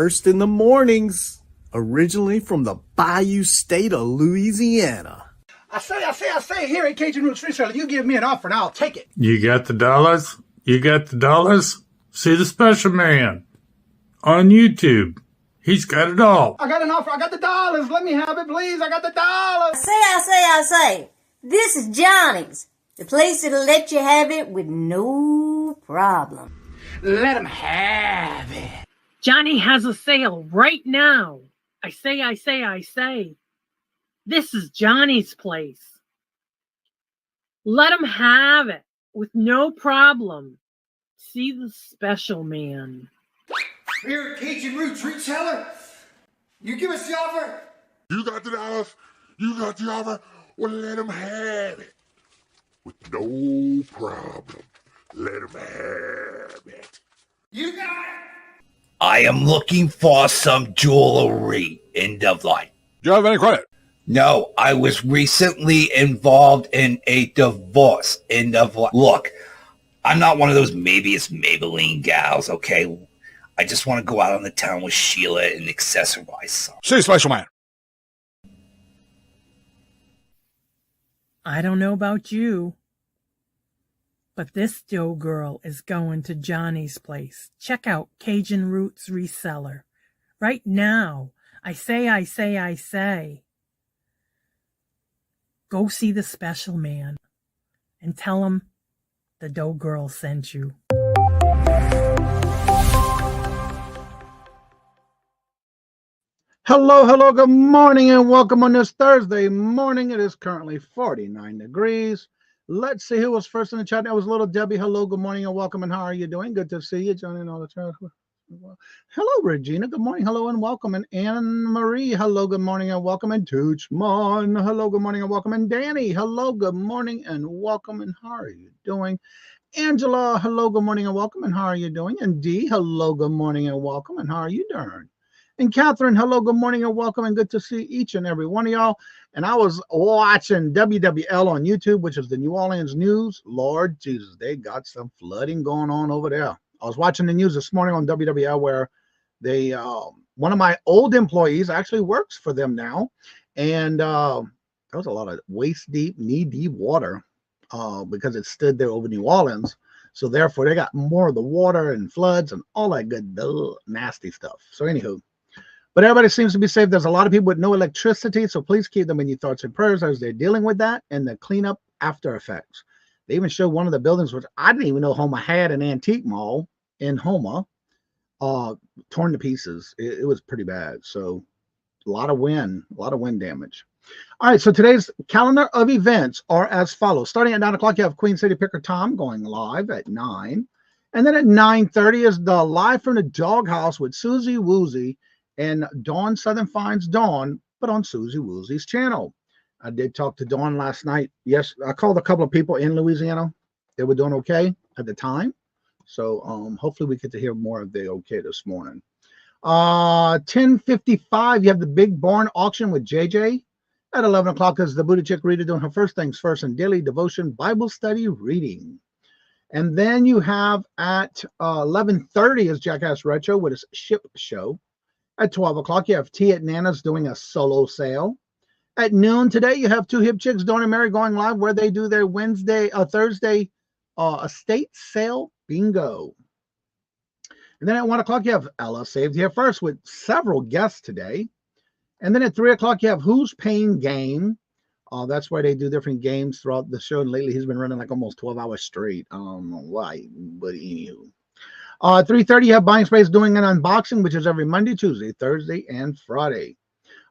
first in the mornings, originally from the Bayou State of Louisiana. I say, here at Cajun Roots Reseller, you give me an offer and I'll take it. You got the dollars? You got the dollars? See the special man on YouTube. He's got it all. I got an offer. I got the dollars. Let me have it, please. I got the dollars. I say. This is Johnny's, the place that'll let you have it with no problem. Let him have it. Johnny has a sale right now. I say. This is Johnny's place. Let him have it with no problem. See the special man. Here at Cajun Roots Reseller, you give us the offer. You got the dollars. You got the offer. Well, let him have it with no problem. Let him have it. You got it. I am looking for some jewelry. End of line. Do you have any credit? No, I was recently involved in a divorce. End of line. Look, I'm not one of those maybe it's Maybelline gals, okay? I just want to go out on the town with Sheila and accessorize some. See, special man. I don't know about you, but this Joe girl is going to Johnny's place. Check out Cajun Roots Reseller right now. I say. Go see the special man and tell him the dough girl sent you. Hello, good morning and welcome on this Thursday morning. It is currently 49 degrees. Let's see who was first in the chat. That was little Debbie. Hello, good morning and welcome, and how are you doing? Good to see you, Johnny, and all the chat. Hello, Regina. Good morning. Hello and welcome. And Anne Marie. Hello, good morning and welcome. And Toochmon. Hello, good morning and welcome. And Danny. Hello, good morning and welcome. And how are you doing? Angela. Hello, good morning and welcome. And how are you doing? And Dee. Hello, good morning and welcome. And how are you doing? And Catherine. Hello, good morning and welcome. And good to see each and every one of y'all. And I was watching WWL on YouTube, which is the New Orleans News. Lord Jesus, they got some flooding going on over there. I was watching the news this morning on WWL where they, one of my old employees actually works for them now. And there was a lot of waist deep, knee deep water because it stood there over New Orleans. So therefore they got more of the water and floods and all that good, nasty stuff. So anywho, but everybody seems to be safe. There's a lot of people with no electricity. So please keep them in your thoughts and prayers as they're dealing with that and the cleanup after effects. They even showed one of the buildings, which I didn't even know Houma had, an antique mall in Houma, torn to pieces. It was pretty bad. So a lot of wind damage. All right, so today's calendar of events are as follows. Starting at 9 o'clock, you have Queen City Picker Tom going live at 9. And then at 9:30 is the Live from the Doghouse with Susie Woozy and Dawn Southern Finds Dawn, but on Susie Woozy's channel. I did talk to Dawn last night. Yes, I called a couple of people in Louisiana. They were doing okay at the time. So hopefully we get to hear more of the okay this morning. 10:55, you have the Big Barn Auction with JJ. At 11 o'clock is the Buddha Chick Reader doing her First Things First and Daily Devotion Bible Study Reading. And then you have at 11:30 is Jackass Retro with his Ship Show. At 12 o'clock, you have Tea at Nana's doing a solo sale. At noon today, you have Two Hip Chicks, Dawn and Mary, going live where they do their Thursday estate sale bingo. And then at 1 o'clock, you have Ella Saved Here First with several guests today. And then at 3 o'clock, you have Who's Paying Game. That's where they do different games throughout the show. And lately, he's been running like almost 12 hours straight. I don't know why, but anywho. 3:30, you have Buying Space doing an unboxing, which is every Monday, Tuesday, Thursday, and Friday.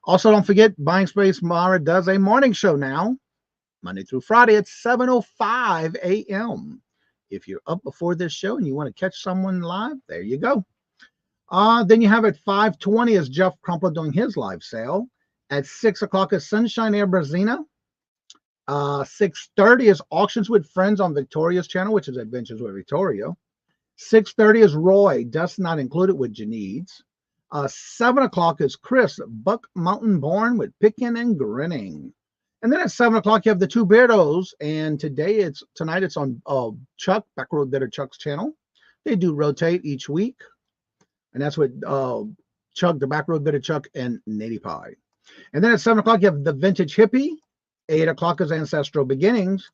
Also, don't forget, Buying Space Mara does a morning show now, Monday through Friday at 7:05 a.m. If you're up before this show and you want to catch someone live, there you go. Then you have at 5:20 is Jeff Crumpler doing his live sale. At 6 o'clock is Sunshine Air Brazina. 6:30 is Auctions with Friends on Victoria's channel, which is Adventures with Victoria. 6:30 is Roy, Dust Not Included with Janides. 7 o'clock is Chris, Buck Mountain Born with Pickin' and Grinning. And then at 7 o'clock, you have the Two Beardos. And tonight it's on Chuck, Backroad Better Chuck's channel. They do rotate each week. And that's with Chuck, the back row bit of Chuck, and Nitty Pie. And then at 7 o'clock, you have the Vintage Hippie. 8 o'clock is Ancestral Beginnings.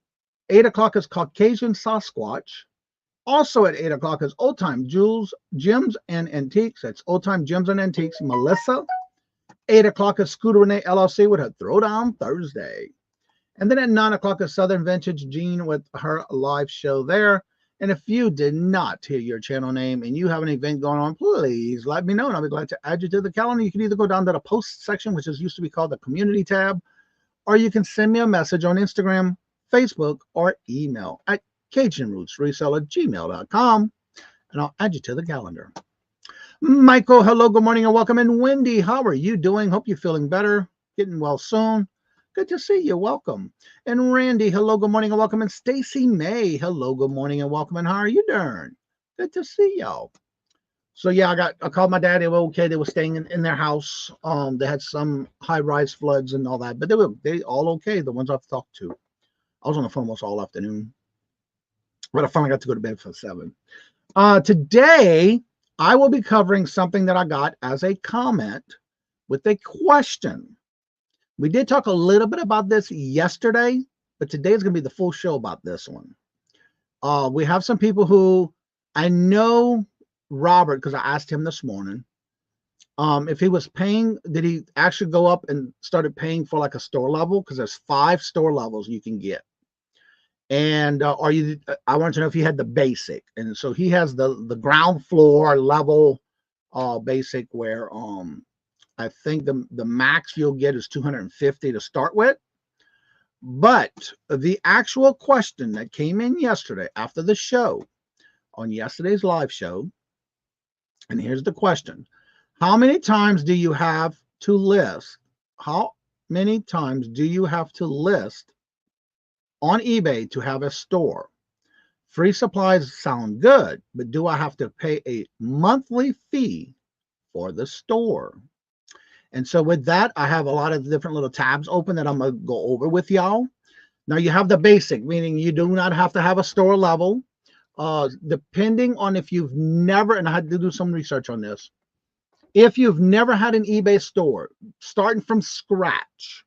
8 o'clock is Caucasian Sasquatch. Also at 8 o'clock is Old Time Jewels, Gems, and Antiques. That's Old Time Gems and Antiques, Melissa. 8 o'clock is Scooter Renee LLC with her Throwdown Thursday. And then at 9 o'clock is Southern Vintage Jean with her live show there. And if you did not hear your channel name and you have an event going on, please let me know, and I'll be glad to add you to the calendar. You can either go down to the post section, which used to be called the community tab, or you can send me a message on Instagram, Facebook, or email at CajunRootsReseller@gmail.com, and I'll add you to the calendar. Michael, hello, good morning, and welcome. And Wendy, how are you doing? Hope you're feeling better, getting well soon. Good to see you. Welcome. And Randy, hello, good morning, and welcome. And Stacy May, hello, good morning, and welcome. And how are you doing? Good to see y'all. So yeah, I called my dad. They were okay. They were staying in their house. They had some high-rise floods and all that, but they all okay. The ones I've talked to. I was on the phone almost all afternoon, but I finally got to go to bed for 7. Today, I will be covering something that I got as a comment with a question. We did talk a little bit about this yesterday, but today is going to be the full show about this one. We have some people who, I know Robert, because I asked him this morning, if he was paying, did he actually go up and started paying for like a store level? Because there's 5 store levels you can get. And I wanted to know if he had the basic. And so he has the ground floor level basic where I think the max you'll get is $250 to start with. But the actual question that came in yesterday after the show, on yesterday's live show, and here's the question. How many times do you have to list? How many times do you have to list on eBay to have a store? Free supplies sound good, but do I have to pay a monthly fee for the store? And so with that, I have a lot of different little tabs open that I'm going to go over with y'all. Now you have the basic, meaning you do not have to have a store level. Depending on if you've never, and I had to do some research on this, if you've never had an eBay store, starting from scratch,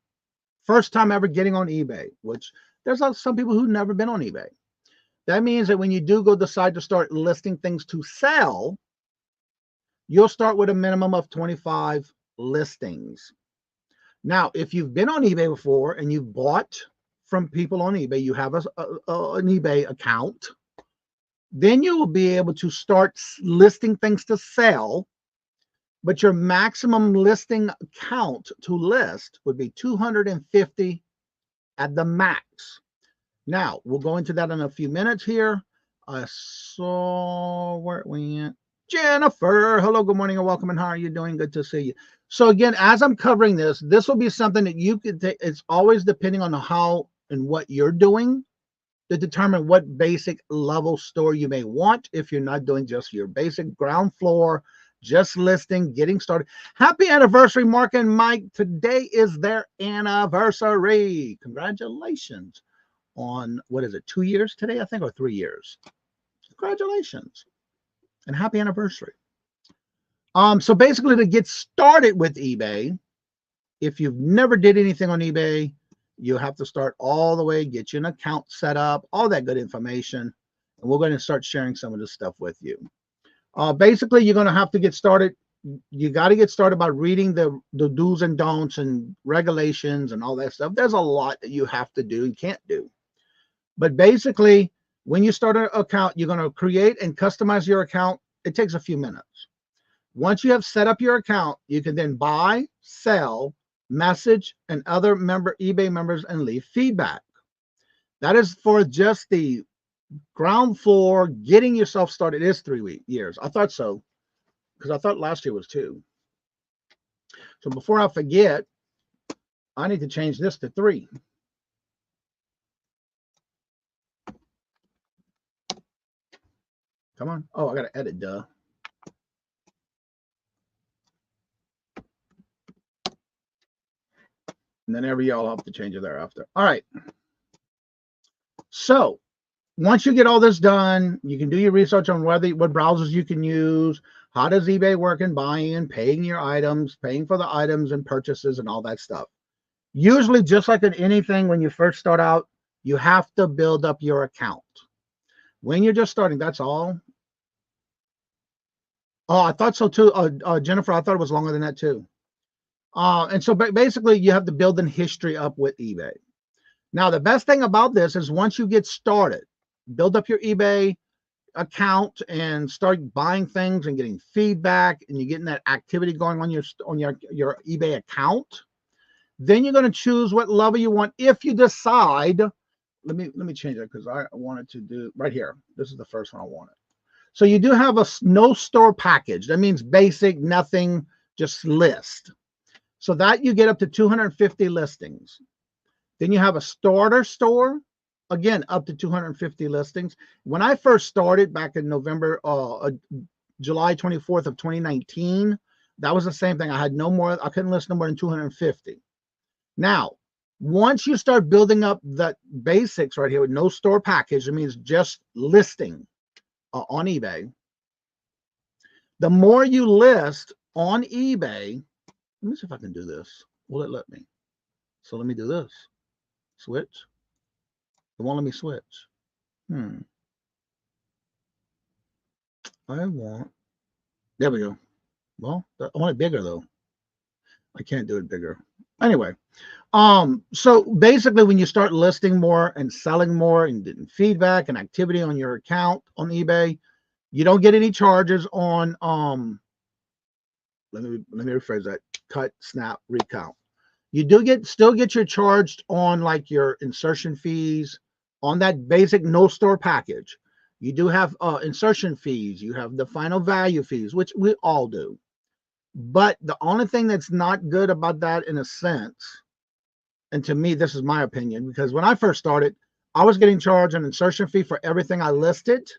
first time ever getting on eBay, which there's some people who've never been on eBay. That means that when you do decide to start listing things to sell, you'll start with a minimum of 25 listings. Now, if you've been on eBay before and you've bought from people on eBay, you have an eBay account, then you will be able to start listing things to sell, but your maximum listing count to list would be 250 at the max. Now, we'll go into that in a few minutes here. I saw where we at. Jennifer, hello, good morning, and welcome, and how are you doing? Good to see you. So again, as I'm covering this will be something that you could take. It's always depending on how and what you're doing to determine what basic level store you may want if you're not doing just your basic ground floor, just listing, getting started. Happy anniversary, Mark and Mike. Today is their anniversary. Congratulations on, what is it, 2 years today, I think, or 3 years. Congratulations and happy anniversary. So basically, to get started with eBay, if you've never did anything on eBay, you have to start all the way, get you an account set up, all that good information. And we're going to start sharing some of this stuff with you. Basically, you're going to have to get started. You got to get started by reading the do's and don'ts and regulations and all that stuff. There's a lot that you have to do and can't do. But basically, when you start an account, you're going to create and customize your account. It takes a few minutes. Once you have set up your account, you can then buy, sell, message, and other eBay members and leave feedback. That is for just the ground floor, getting yourself started. It is 3 years. I thought so, because I thought last year was 2. So before I forget, I need to change this to 3. Come on. Oh, I got to edit, duh. And then every year I'll have to change it thereafter. All right. So once you get all this done, you can do your research on what browsers you can use, How does eBay work in buying and paying your items, paying for the items and purchases and all that stuff? Usually, just like in anything, when you first start out, you have to build up your account. When you're just starting, that's all. Oh, I thought so too. Jennifer, I thought it was longer than that too. And so basically, you have to build a history up with eBay. Now, the best thing about this is once you get started, build up your eBay account and start buying things and getting feedback, and you're getting that activity going on your eBay account. Then you're going to choose what level you want. If you decide, let me change it because I wanted to do right here. This is the first one I wanted. So you do have a no store package. That means basic, nothing, just list. So that you get up to 250 listings. Then you have a starter store, again, up to 250 listings. When I first started back in November, July 24th of 2019, that was the same thing. I had no more, I couldn't list no more than 250. Now, once you start building up the basics right here with no store package, it means just listing on eBay. The more you list on eBay, let me see if I can do this. Will it let me? So let me do this. Switch. It won't let me switch. I want, there we go. Well, I want it bigger though. I can't do it bigger. Anyway, so basically when you start listing more and selling more and getting feedback and activity on your account on eBay, you don't get any charges on let me rephrase that. Cut, snap, recount. You do still get your charged on like your insertion fees on that basic no store package. You do have insertion fees. You have the final value fees, which we all do. But the only thing that's not good about that in a sense, and to me, this is my opinion, because when I first started, I was getting charged an insertion fee for everything I listed,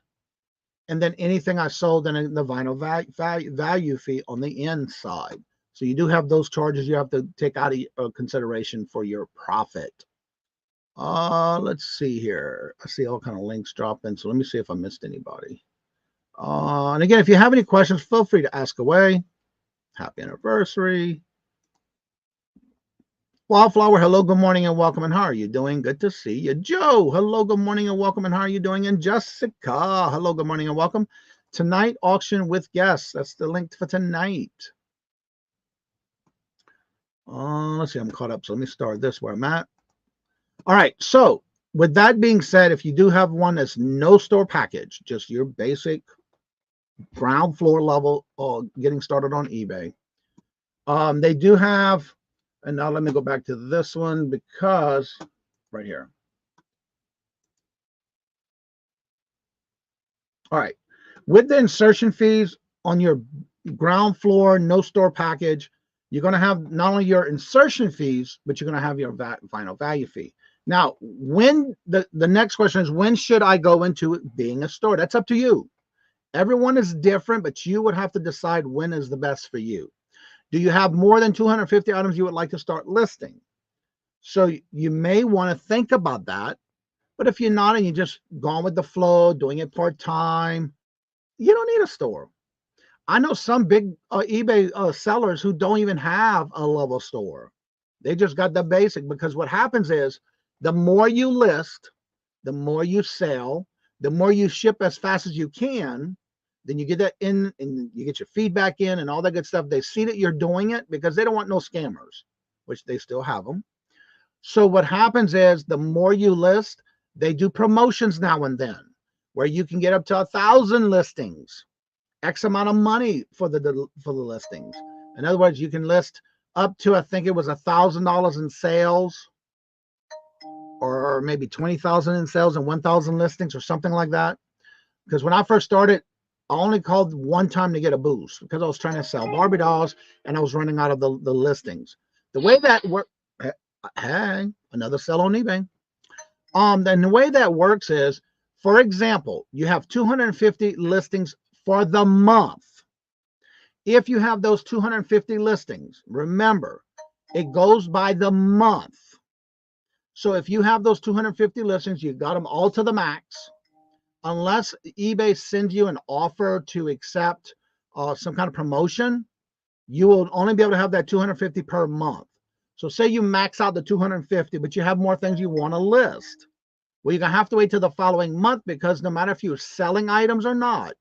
and then anything I sold and the final value fee on the inside. So you do have those charges you have to take out of consideration for your profit. Let's see here. I see all kind of links dropping. So let me see if I missed anybody. And again, if you have any questions, feel free to ask away. Happy anniversary. Wildflower, hello, good morning and welcome. And how are you doing? Good to see you. Joe, hello, good morning and welcome. And how are you doing? And Jessica, hello, good morning and welcome. Tonight, auction with guests. That's the link for tonight. Let's see, I'm caught up. So let me start this where I'm at. All right. So with that being said, if you do have one that's no store package, just your basic ground floor level getting started on eBay, they do have, and now let me go back to this one because right here. All right. With the insertion fees on your ground floor, no store package, you're going to have not only your insertion fees, but you're going to have your final value fee. Now, when the next question is, when should I go into it being a store? That's up to you. Everyone is different, but you would have to decide when is the best for you. Do you have more than 250 items you would like to start listing? So you may want to think about that. But if you're not and you're just going with the flow, doing it part-time, you don't need a store. I know some big eBay sellers who don't even have a level store. They just got the basic, because what happens is the more you list, the more you sell, the more you ship as fast as you can, then you get that in and you get your feedback in and all that good stuff. They see that you're doing it because they don't want no scammers, which they still have them. So what happens is the more you list, they do promotions now and then where you can get up to 1,000 listings, X amount of money for the listings. In other words, you can list up to, I think it was $1,000 in sales, or maybe 20,000 in sales and 1,000 listings or something like that. Because when I first started, I only called one time to get a boost because I was trying to sell Barbie dolls and I was running out of the listings. The way that works, hey, another sell on eBay. Then the way that works is, for example, you have 250 listings for the month. If you have those 250 listings, remember, it goes by the month. So if you have those 250 listings, you got them all to the max, unless eBay sends you an offer to accept some kind of promotion, you will only be able to have that 250 per month. So say you max out the 250, but you have more things you want to list. Well, you're going to have to wait till the following month, because no matter if you're selling items or not,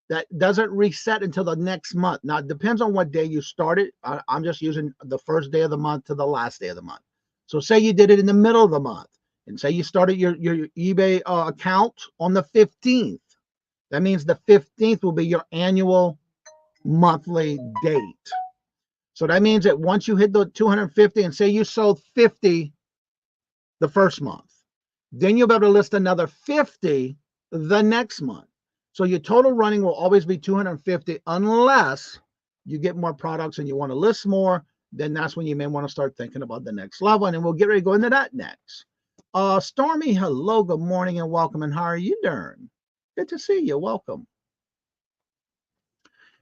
that doesn't reset until the next month. Now, it depends on what day you started. I'm just using the first day of the month to the last day of the month. So say you did it in the middle of the month, and say you started your eBay account on the 15th. That means the 15th will be your annual monthly date. So that means that once you hit the 250, and say you sold 50 the first month, then you'll be able to list another 50 the next month. So your total running will always be 250, unless you get more products and you want to list more. Then that's when you may want to start thinking about the next level. And we'll get ready to go into that next. Stormy, hello, good morning and welcome. And how are you doing? Good to see you. Welcome.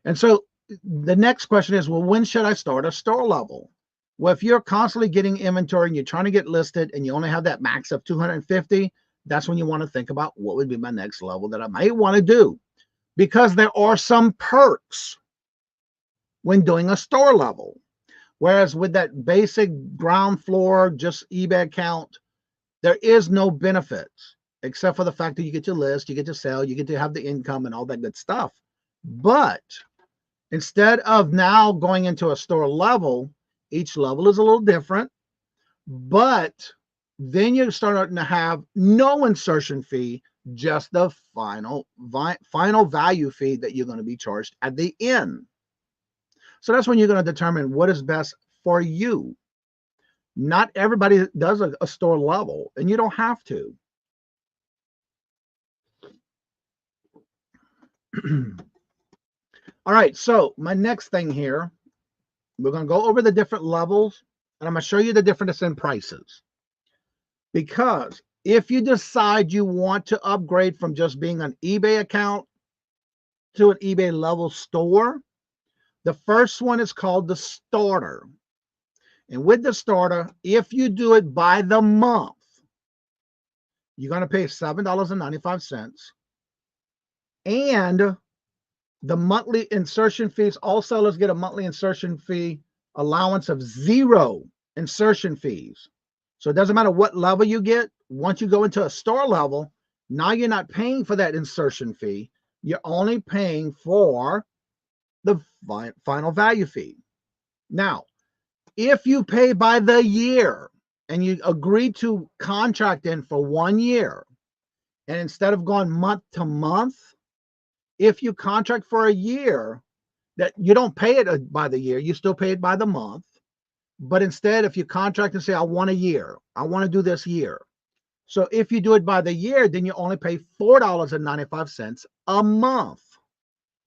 And so the next question is, well, when should I start a store level? Well, if you're constantly getting inventory and you're trying to get listed and you only have that max of 250, that's when you want to think about what would be my next level that I might want to do, because there are some perks when doing a store level. Whereas with that basic ground floor, just eBay account, there is no benefits except for the fact that you get to list, you get to sell, you get to have the income and all that good stuff. But instead of now going into a store level, each level is a little different, but then you're starting to have no insertion fee, just the final value fee that you're going to be charged at the end. So that's when you're going to determine what is best for you. Not everybody does a store level, and you don't have to. All right, so my next thing here, we're going to go over the different levels, and I'm going to show you the difference in prices. Because if you decide you want to upgrade from just being an eBay account to an eBay level store, the first one is called the starter. And with the starter, if you do it by the month, you're going to pay $7.95. And the monthly insertion fees, all sellers get a monthly insertion fee allowance of 0 insertion fees. So it doesn't matter what level you get. Once you go into a store level, now you're not paying for that insertion fee. You're only paying for the final value fee. Now, if you pay by the year and you agree to contract in for 1 year, and instead of going month to month, if you contract for a year, that you don't pay it by the year, you still pay it by the month. But instead, if you contract and say, I want a year, I want to do this year. So if you do it by the year, then you only pay $4.95 a month.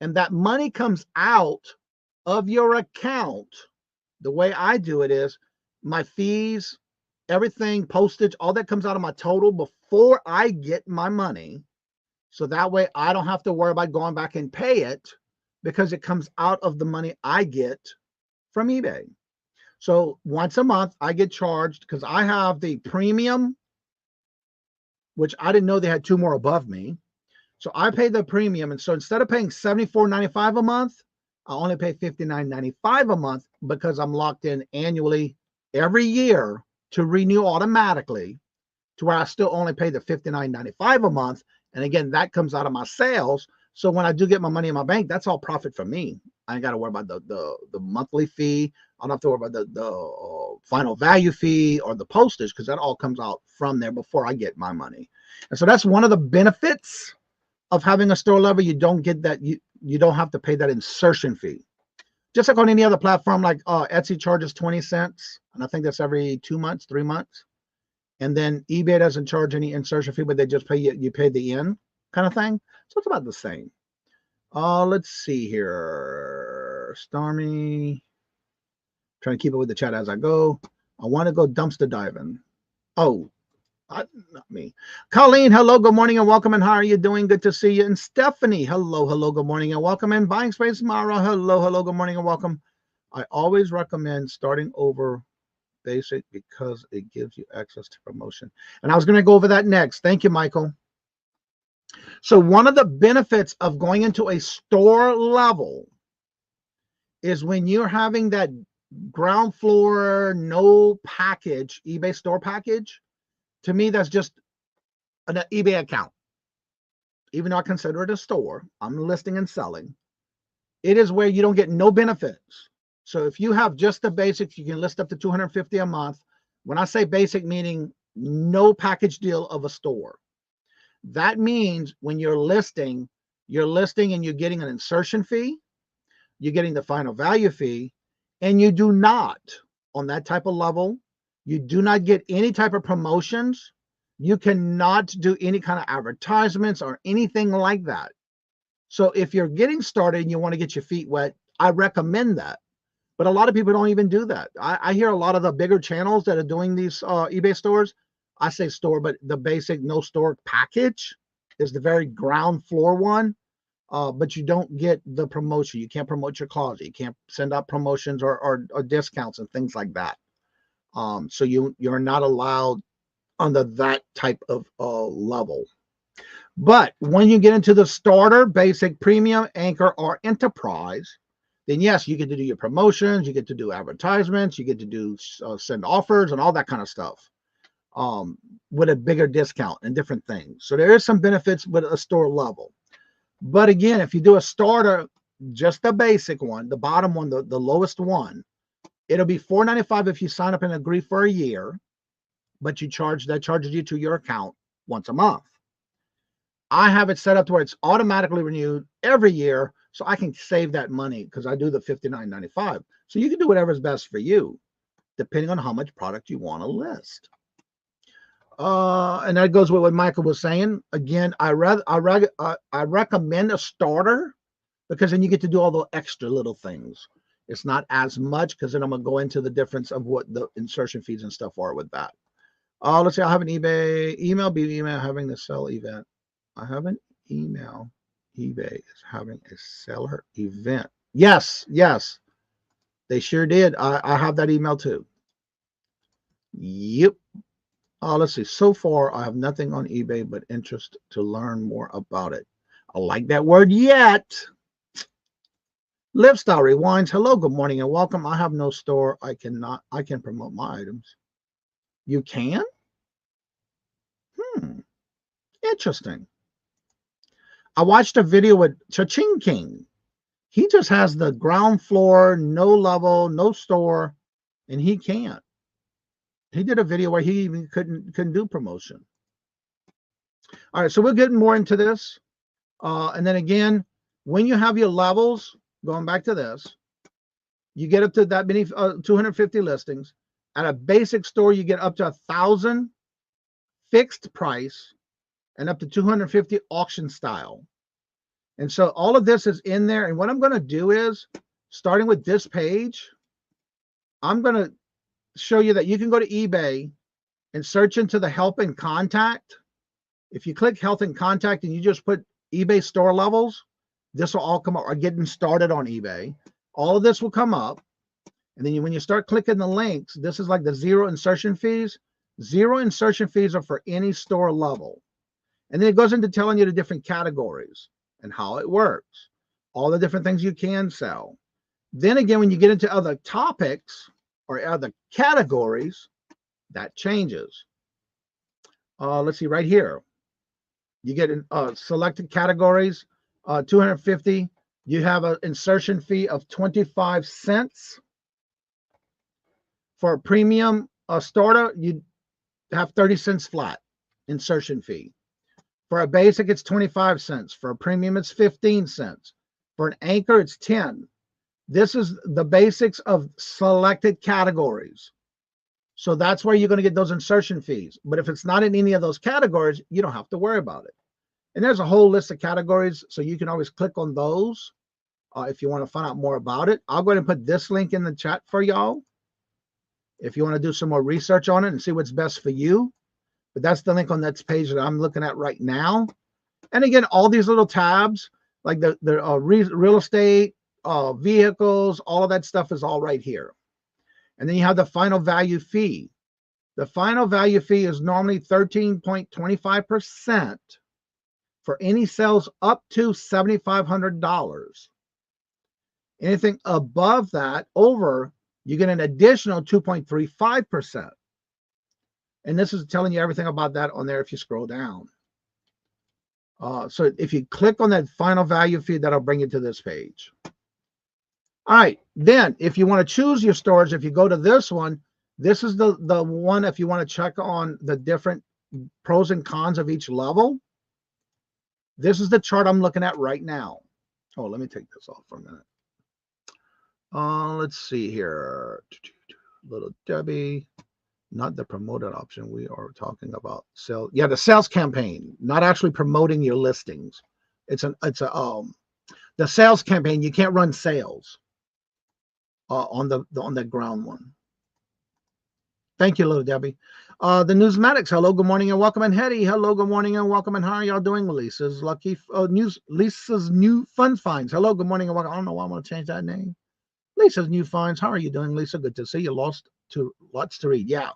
And that money comes out of your account. The way I do it is my fees, everything, postage, all that comes out of my total before I get my money. So that way I don't have to worry about going back and pay it, because it comes out of the money I get from eBay. So once a month I get charged, because I have the premium, which I didn't know they had 2 more above me. So I pay the premium. And so instead of paying $74.95 a month, I only pay $59.95 a month, because I'm locked in annually every year to renew automatically, to where I still only pay the $59.95 a month. And again, that comes out of my sales. So when I do get my money in my bank, that's all profit for me. I ain't got to worry about the monthly fee. I don't have to worry about the final value fee or the postage, because that all comes out from there before I get my money. And so that's one of the benefits of having a store level. You don't get that, you don't have to pay that insertion fee. Just like on any other platform, like Etsy charges 20 cents. And I think that's every 2 months, 3 months. And then eBay doesn't charge any insertion fee, but they just pay you pay the end kind of thing. So it's about the same. Let's see here. Stormy. Trying to keep it with the chat as I go. I want to go dumpster diving. Oh, not me. Colleen, hello, good morning and welcome. And how are you doing? Good to see you. And Stephanie, hello, good morning and welcome. And Buying Space Mara, hello, good morning and welcome. I always recommend starting over basic because it gives you access to promotion. And I was going to go over that next. Thank you, Michael. So one of the benefits of going into a store level is when you're having that ground floor, no package, eBay store package. To me, that's just an eBay account. Even though I consider it a store, I'm listing and selling. It is where you don't get no benefits. So if you have just the basics, you can list up to 250 a month. When I say basic, meaning no package deal of a store. That means when you're listing and you're getting an insertion fee, you're getting the final value fee, and you do not, on that type of level, you do not get any type of promotions. You cannot do any kind of advertisements or anything like that. So if you're getting started and you want to get your feet wet, I recommend that. But a lot of people don't even do that. I hear a lot of the bigger channels that are doing these eBay stores. I say store, but the basic no store package is the very ground floor one. But you don't get the promotion. You can't promote your closet. You can't send out promotions or discounts and things like that. So you're not allowed under that type of level. But when you get into the starter, basic, premium, anchor, or enterprise, then yes, you get to do your promotions, you get to do advertisements, you get to do send offers and all that kind of stuff with a bigger discount and different things. So there is some benefits with a store level. But again, if you do a starter, just the basic one, the bottom one, the lowest one, it'll be $4.95 if you sign up and agree for a year, but that charges you to your account once a month. I have it set up to where it's automatically renewed every year, so I can save that money because I do the $59.95. So you can do whatever's best for you, depending on how much product you want to list. And that goes with what Michael was saying. Again, I recommend a starter because then you get to do all the extra little things. It's not as much because then I'm going to go into the difference of what the insertion fees and stuff are with that. Let's see. I have an email having the sell event. I have an email. eBay is having a seller event. Yes. They sure did. I have that email too. Yep. Let's see. So far, I have nothing on eBay but interest to learn more about it. I like that word yet. Livestyle Rewinds. Hello, good morning, and welcome. I have no store. I can promote my items. You can? Interesting. I watched a video with Cha-Ching King. He just has the ground floor, no level, no store, and he can't. He did a video where he even couldn't do promotion. All right, so we're getting more into this. And then again, when you have your levels, going back to this, you get up to that many 250 listings. At a basic store, you get up to 1,000 fixed price and up to 250 auction style. And so all of this is in there. And what I'm going to do is, starting with this page, I'm going to show you that you can go to eBay and search into the help and contact. If you click health and contact and you just put eBay store levels, this will all come up, or getting started on eBay. All of this will come up. And then when you start clicking the links, this is like the zero insertion fees. Zero insertion fees are for any store level. And then it goes into telling you the different categories and how it works, all the different things you can sell. Then again, when you get into other topics or other categories, that changes. Let's see right here. You get selected categories, 250. You have an insertion fee of 25 cents. For a premium starter, you have 30 cents flat insertion fee. For a basic, it's 25 cents. For a premium, it's 15 cents. For an anchor, it's 10. This is the basics of selected categories. So that's where you're going to get those insertion fees. But if it's not in any of those categories, you don't have to worry about it. And there's a whole list of categories, so you can always click on those if you want to find out more about it. I'll go ahead and put this link in the chat for y'all if you want to do some more research on it and see what's best for you. But that's the link on that page that I'm looking at right now. And again, all these little tabs, like the real estate, vehicles, all of that stuff is all right here. And then you have the final value fee. The final value fee is normally 13.25% for any sales up to $7,500. Anything above that, over, you get an additional 2.35%. And this is telling you everything about that on there if you scroll down. So if you click on that final value feed, that'll bring you to this page. All right, then if you want to choose your storage, if you go to this one, this is the one if you want to check on the different pros and cons of each level. This is the chart I'm looking at right now. Oh, let me take this off for a minute. Let's see here. Little Debbie. Not the promoted option. We are talking about sales. Yeah, the sales campaign, not actually promoting your listings. The sales campaign. You can't run sales on the ground one. Thank you, little Debbie. The Newsmatics. Hello, good morning and welcome. And Hetty. Hello, good morning and welcome. And how are y'all doing? Lisa's lucky Lisa's new fun finds. Hello, good morning and welcome. I don't know why I want to change that name. Lisa's new finds. How are you doing, Lisa? Good to see you. Lots to read. Yeah.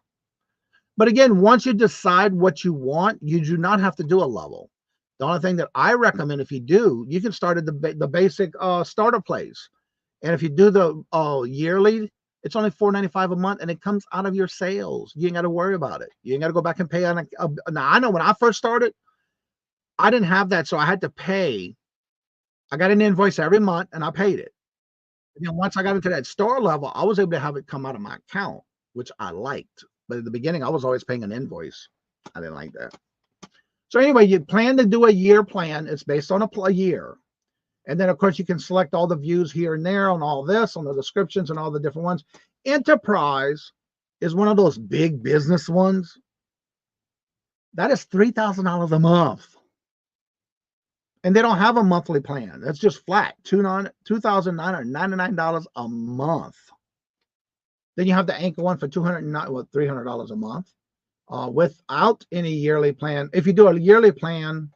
But again, once you decide what you want, you do not have to do a level. The only thing that I recommend, if you do, you can start at the basic starter place. And if you do the yearly, it's only $4.95 a month, and it comes out of your sales. You ain't got to worry about it. You ain't got to go back and pay on now, I know when I first started, I didn't have that, so I had to pay. I got an invoice every month, and I paid it. And then once I got into that store level, I was able to have it come out of my account, which I liked. But at the beginning, I was always paying an invoice. I didn't like that. So anyway, you plan to do a year plan. It's based on a year. And then, of course, you can select all the views here and there on all this, on the descriptions and all the different ones. Enterprise is one of those big business ones. That is $3,000 a month. And they don't have a monthly plan. That's just flat, $2,999 a month. Then you have the Anchor one for $300 a month without any yearly plan. If you do a yearly plan,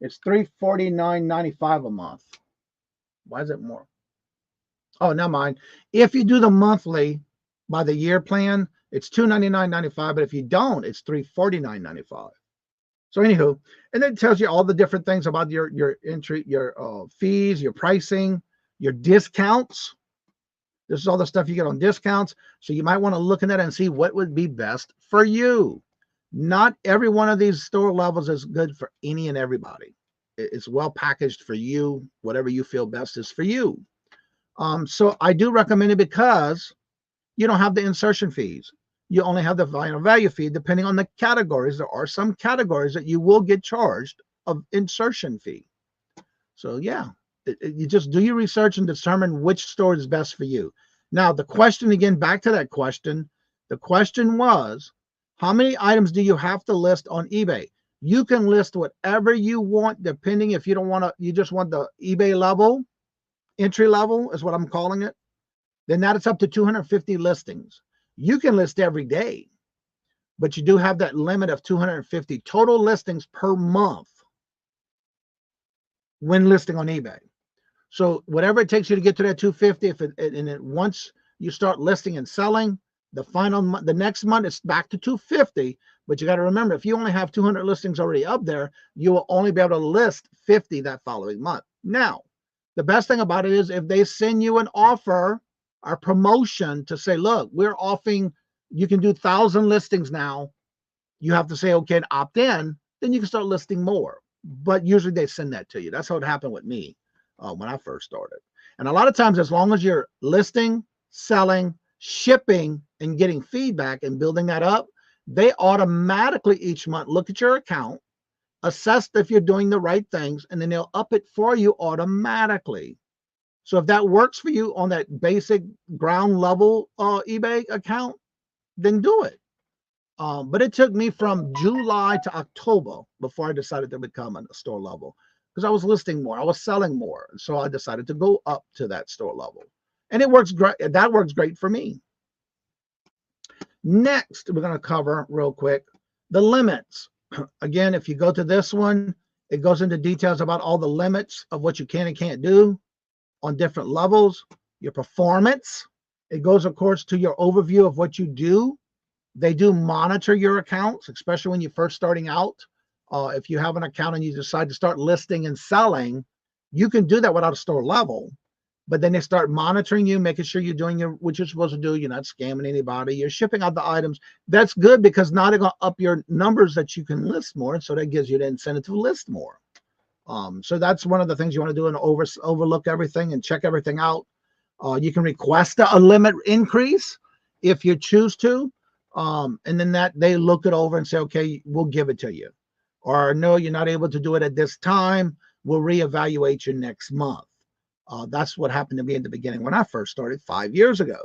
it's $349.95 a month. Why is it more? Oh, never mind. If you do the monthly by the year plan, it's $299.95. But if you don't, it's $349.95. So anywho, and then it tells you all the different things about your entry, your fees, your pricing, your discounts. This is all the stuff you get on discounts. So you might want to look at that and see what would be best for you. Not every one of these store levels is good for any and everybody. It's well packaged for you. Whatever you feel best is for you. So I do recommend it because you don't have the insertion fees. You only have the final value fee depending on the categories. There are some categories that you will get charged of insertion fee. So yeah, you just do your research and determine which store is best for you. Now, the question again, back to that question. The question was, how many items do you have to list on eBay? You can list whatever you want, depending if you don't want to, you just want the eBay level, entry level is what I'm calling it. Then that is up to 250 listings. You can list every day, but you do have that limit of 250 total listings per month when listing on eBay. So whatever it takes you to get to that 250, once you start listing and selling, the next month it's back to 250. But you got to remember, if you only have 200 listings already up there, you will only be able to list 50 that following month. Now, the best thing about it is if they send you an offer or promotion to say, look, we're offering, you can do 1,000 listings now. You have to say, okay, and opt in, then you can start listing more. But usually they send that to you. That's how it happened with me when I first started. And a lot of times, as long as you're listing, selling, shipping, and getting feedback and building that up, they automatically each month look at your account, assess if you're doing the right things, and then they'll up it for you automatically. So if that works for you on that basic ground level eBay account, then do it. But it took me from July to October before I decided to become a store level, because I was listing more, I was selling more. So I decided to go up to that store level. And it works great. That works great for me. Next, we're going to cover real quick the limits. Again, if you go to this one, it goes into details about all the limits of what you can and can't do on different levels, your performance. It goes, of course, to your overview of what you do. They do monitor your accounts, especially when you're first starting out. If you have an account and you decide to start listing and selling, you can do that without a store level. but then they start monitoring you, making sure you're doing what you're supposed to do. You're not scamming anybody. You're shipping out the items. That's good because now they're going to up your numbers that you can list more. And so that gives you the incentive to list more. So that's one of the things you want to do, and overlook everything and check everything out. You can request a limit increase if you choose to. And then that they look it over and say, okay, we'll give it to you. Or no, you're not able to do it at this time. We'll reevaluate you next month. That's what happened to me in the beginning when I first started 5 years ago,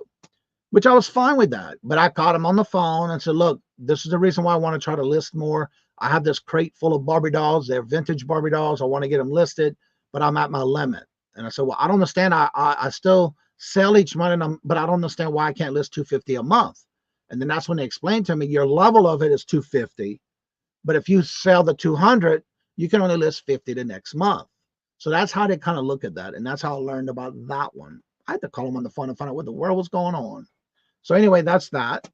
which I was fine with that. But I caught him on the phone and said, look, this is the reason why I want to try to list more. I have this crate full of Barbie dolls. They're vintage Barbie dolls. I want to get them listed, but I'm at my limit. And I said, well, I don't understand. I still sell each month, but I don't understand why I can't list $250 a month. And then that's when they explained to me, your level of it is $250. But if you sell the 200, you can only list 50 the next month. So that's how they kind of look at that. And that's how I learned about that one. I had to call them on the phone and find out what the world was going on. So anyway, that's that.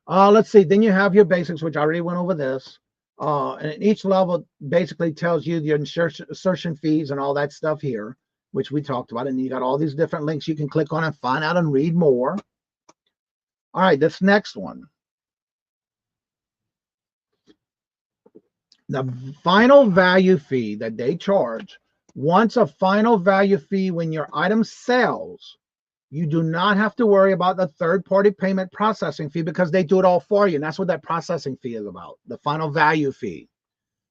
Let's see. Then you have your basics, which I already went over this. And each level basically tells you your insertion fees and all that stuff here, which we talked about. And you got all these different links you can click on and find out and read more. All right, this next one. The final value fee that they charge. Once a final value fee when your item sells, you do not have to worry about the third-party payment processing fee because they do it all for you. And that's what that processing fee is about, the final value fee.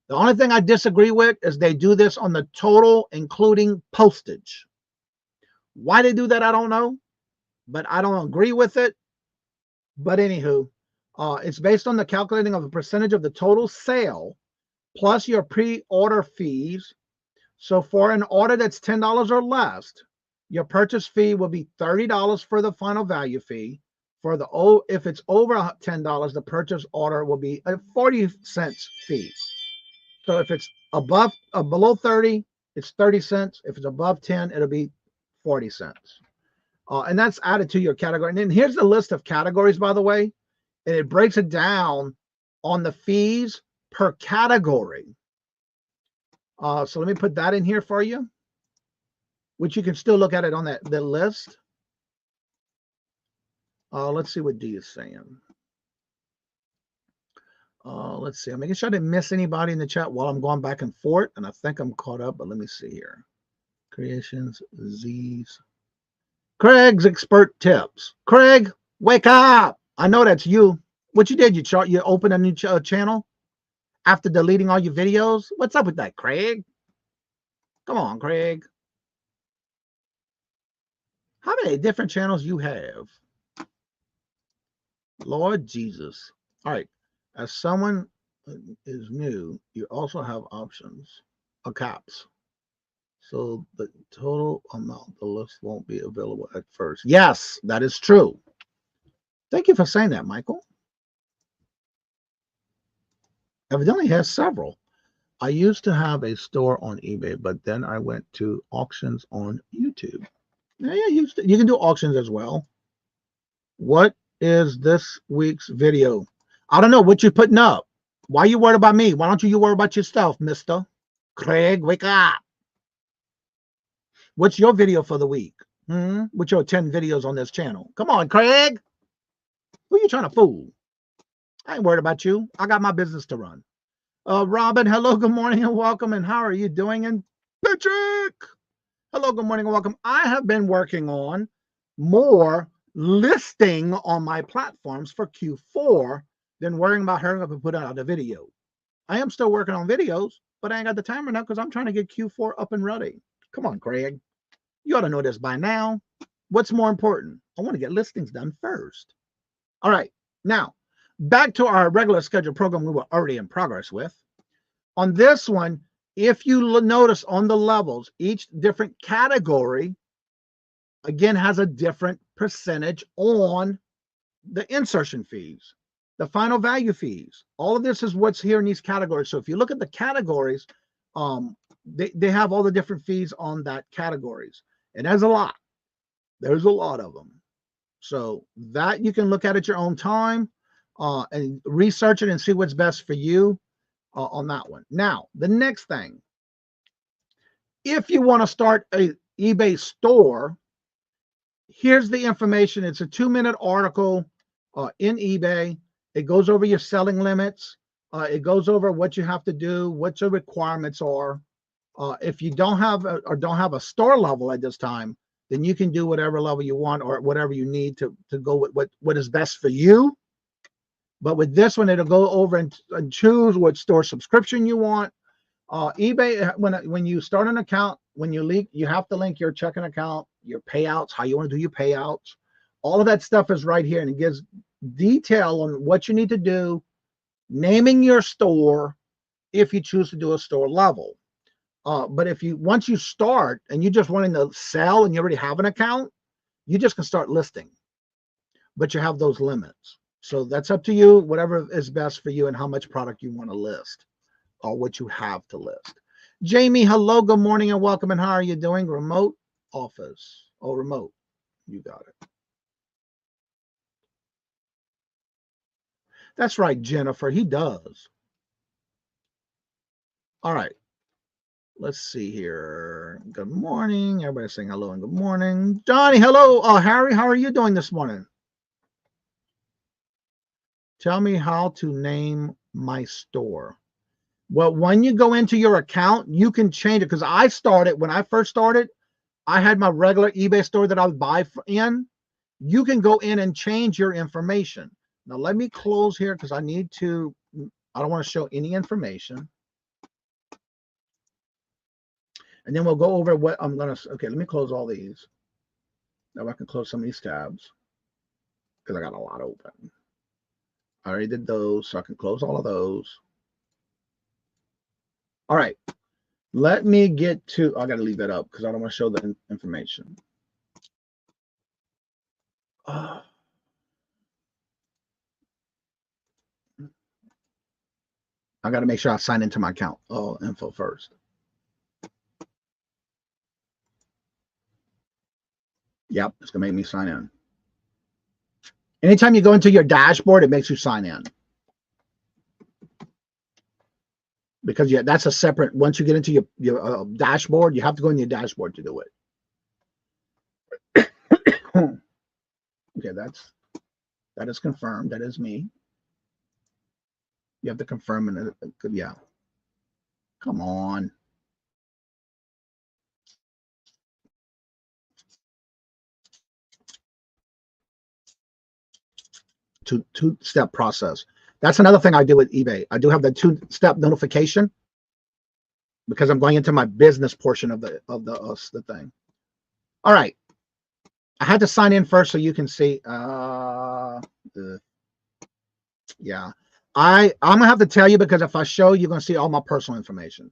The only thing I disagree with is they do this on the total, including postage. Why they do that, I don't know, but I don't agree with it. But anywho, it's based on the calculating of a percentage of the total sale plus your pre-order fees. So for an order that's $10 or less, your purchase fee will be $30 for the final value fee. For the if it's over $10, the purchase order will be a 40 cents fee. So if it's below 30, it's 30 cents. If it's above 10, it'll be 40 cents. And that's added to your category. And then here's the list of categories, by the way, and it breaks it down on the fees per category. So let me put that in here for you, which you can still look at it on the list. Let's see what D is saying. Let's see. I'm making sure I didn't miss anybody in the chat while I'm going back and forth, and I think I'm caught up, but let me see here. Creations, Z's. Craig's expert tips. Craig, wake up. I know that's you. What you did, you opened a new channel after deleting all your videos? What's up with that, Craig? Come on, Craig. How many different channels you have? Lord Jesus. All right. As someone is new, you also have options or caps. So the total amount, the list won't be available at first. Yes, that is true. Thank you for saying that, Michael. Evidently has several. I used to have a store on eBay, but then I went to auctions on YouTube. Yeah, you can do auctions as well. What is this week's video? I don't know what you're putting up. Why are you worried about me? Why don't you worry about yourself, Mr. Craig? Wake up. What's your video for the week? What's your 10 videos on this channel? Come on, Craig. Who are you trying to fool? I ain't worried about you. I got my business to run. Robin, hello, good morning and welcome. And how are you doing? And Patrick, hello, good morning and welcome. I have been working on more listing on my platforms for Q4 than worrying about hurrying up and put out a video. I am still working on videos, but I ain't got the time right now because I'm trying to get Q4 up and ready. Come on, Craig. You ought to know this by now. What's more important? I want to get listings done first. All right. Now, back to our regular scheduled program we were already in progress with. On this one, if you notice on the levels, each different category, again, has a different percentage on the insertion fees, the final value fees. All of this is what's here in these categories. So if you look at the categories, they have all the different fees on that categories. And there's a lot. There's a lot of them. So that you can look at your own time and research it and see what's best for you on that one. Now, the next thing, if you want to start eBay store, here's the information. It's a 2-minute article in eBay. It goes over your selling limits. It goes over what you have to do, what your requirements are. If you don't have a store level at this time, then you can do whatever level you want or whatever you need to go with what is best for you. But with this one, it'll go over and choose what store subscription you want. eBay, when you start an account, when you have to link your checking account, your payouts, how you want to do your payouts. All of that stuff is right here, and it gives detail on what you need to do, naming your store if you choose to do a store level. But once you start and you just wanting to sell and you already have an account, you just can start listing. But you have those limits. So that's up to you, whatever is best for you and how much product you want to list or what you have to list. Jamie, hello, good morning and welcome. And how are you doing? Remote office. Oh, remote. You got it. That's right, Jennifer. He does. All right. Let's see here. Good morning. Everybody's saying hello and good morning. Johnny, hello. Harry, how are you doing this morning? Tell me how to name my store. Well, when you go into your account, you can change it. Because when I first started, I had my regular eBay store that I would buy in. You can go in and change your information. Now, let me close here because I don't want to show any information. And then we'll go over what I'm going to, okay, let me close all these. Now I can close some of these tabs because I got a lot open. I already did those, so I can close all of those. All right, let me get to, I got to leave that up because I don't want to show the information. I got to make sure I sign into my account. Oh, info first. Yep, it's going to make me sign in. Anytime you go into your dashboard, it makes you sign in. Because that's a separate, once you get into your dashboard, you have to go in your dashboard to do it. Okay, that is confirmed. That is me. You have to confirm and yeah. Come on. Two-step process. That's another thing I do with eBay. I do have the 2-step notification because I'm going into my business portion of the thing. All right. I had to sign in first so you can see. Yeah. I'm gonna have to tell you because if I show you, you're gonna see all my personal information.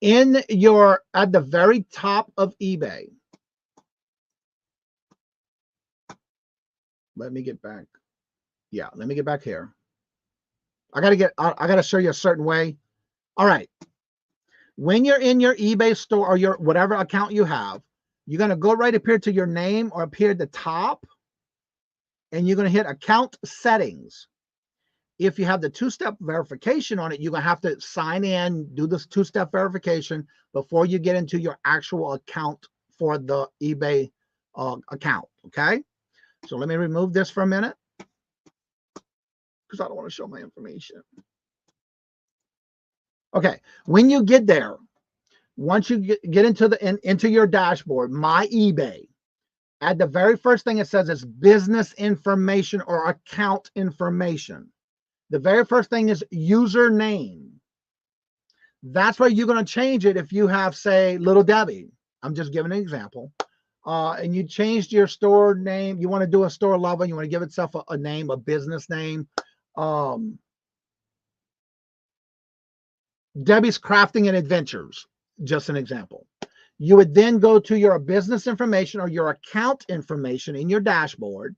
At the very top of eBay. Let me get back. Yeah, let me get back here. I gotta show you a certain way. All right. When you're in your eBay store or your whatever account you have, you're gonna go right up here to your name or up here at the top, and you're gonna hit account settings. If you have the 2-step verification on it, you're gonna have to sign in, do this 2-step verification before you get into your actual account for the eBay account. Okay. So let me remove this for a minute, because I don't want to show my information. Okay, when you get there, once you get into your dashboard, my eBay, at the very first thing it says is business information or account information. The very first thing is username. That's why you're going to change it if you have, say, Little Debbie. I'm just giving an example. And you changed your store name. You want to do a store level. You want to give itself a name, a business name. Debbie's Crafting and Adventures, just an example. You would then go to your business information or your account information in your dashboard.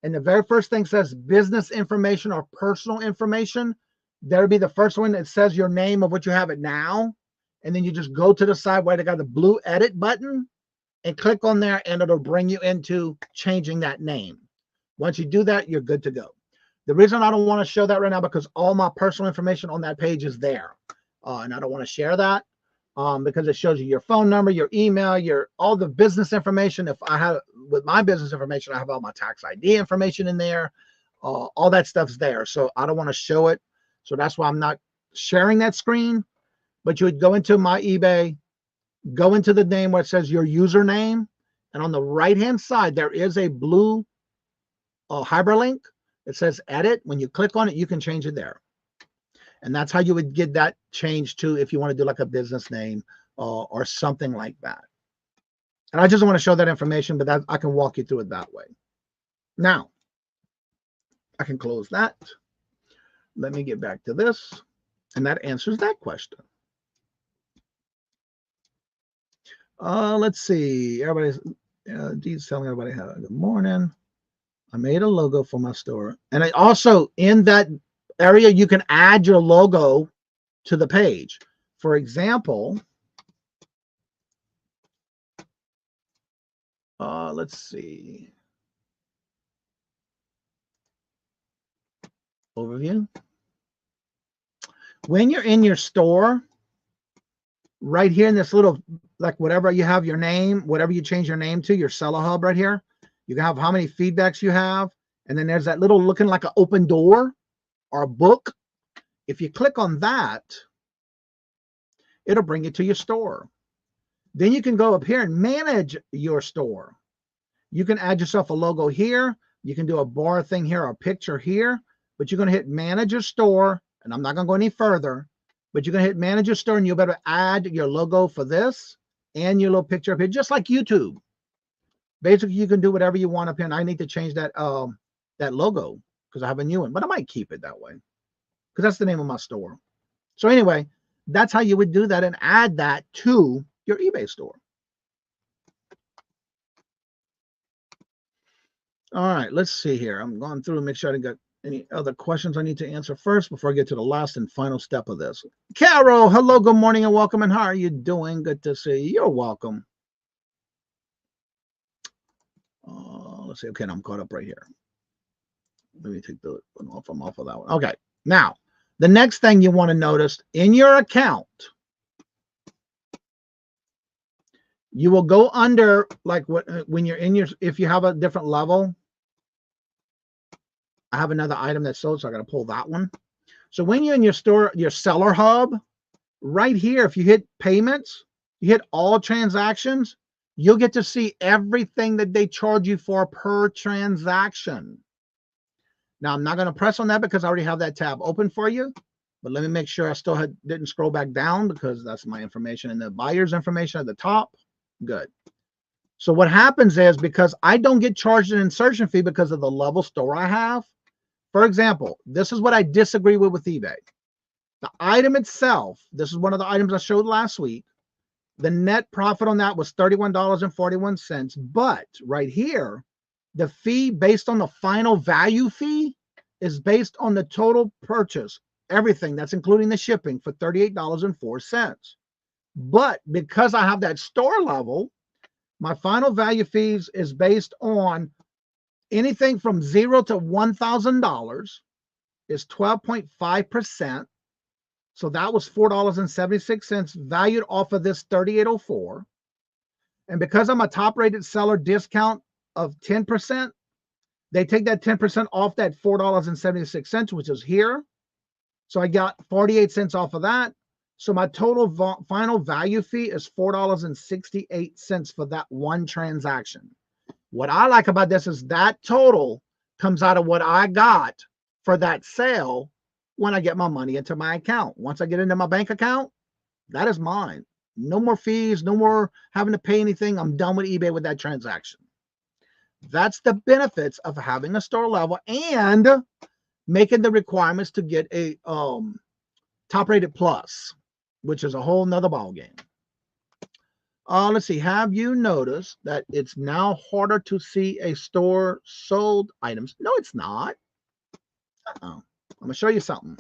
And the very first thing says business information or personal information. There'll be the first one that says your name of what you have it now. And then you just go to the side where they got the blue edit button and click on there, and it'll bring you into changing that name. Once you do that, you're good to go. The reason I don't want to show that right now because all my personal information on that page is there. And I don't want to share that. because it shows you your phone number, your email, all the business information. If I have with my business information, I have all my tax ID information in there. All that stuff's there. So I don't want to show it. So that's why I'm not sharing that screen. But you would go into my eBay, go into the name where it says your username, and on the right-hand side, there is a blue hyperlink. It says edit. When you click on it, you can change it there. And that's how you would get that changed to if you want to do like a business name or something like that. And I just want to show that information, but I can walk you through it that way. Now, I can close that. Let me get back to this. And that answers that question. Let's see. Everybody's Dee's telling everybody how good morning. I made a logo for my store. And I also, in that area, you can add your logo to the page. For example, let's see. Overview. When you're in your store, right here in this little, like whatever you have your name, whatever you change your name to, your seller hub right here, you can have how many feedbacks you have. And then there's that little looking like an open door or a book. If you click on that, it'll bring you to your store. Then you can go up here and manage your store. You can add yourself a logo here. You can do a bar thing here or a picture here, but you're going to hit manage your store. And I'm not going to go any further, but you're going to hit manage your store and you'll be able to add your logo for this and your little picture up here, just like YouTube. Basically, you can do whatever you want up here. And I need to change that, that logo because I have a new one, but I might keep it that way because that's the name of my store. So anyway, that's how you would do that and add that to your eBay store. All right, let's see here. I'm going through and make sure I didn't get any other questions I need to answer first before I get to the last and final step of this. Carol, hello, good morning and welcome. And how are you doing? Good to see you. You're welcome. Let's see. Okay, now I'm caught up right here. Let me take the one off. I'm off of that one. Okay, now the next thing you want to notice in your account, you will go under like when you're in your, if you have a different level. I have another item that's sold, so I got to pull that one. So when you're in your store, your seller hub, right here, if you hit payments, you hit all transactions, you'll get to see everything that they charge you for per transaction. Now, I'm not going to press on that because I already have that tab open for you, but let me make sure I still didn't scroll back down because that's my information and the buyer's information at the top. Good. So what happens is because I don't get charged an insertion fee because of the level store I have. For example, this is what I disagree with eBay. The item itself, this is one of the items I showed last week. The net profit on that was $31.41. But right here, the fee based on the final value fee is based on the total purchase, everything that's including the shipping for $38.04. But because I have that store level, my final value fees is based on anything from $0 to $1,000 is 12.5%. So that was $4.76 valued off of this 3804. And because I'm a top rated seller, discount of 10%, they take that 10% off that $4.76, which is here. So I got 48 cents off of that. So my total final value fee is $4.68 for that one transaction. What I like about this is that total comes out of what I got for that sale when I get my money into my account. Once I get into my bank account, that is mine. No more fees, no more having to pay anything. I'm done with eBay with that transaction. That's the benefits of having a store level and making the requirements to get a top rated plus, which is a whole nother ball game. Let's see. Have you noticed that it's now harder to see a store sold items? No, it's not. I'm going to show you something.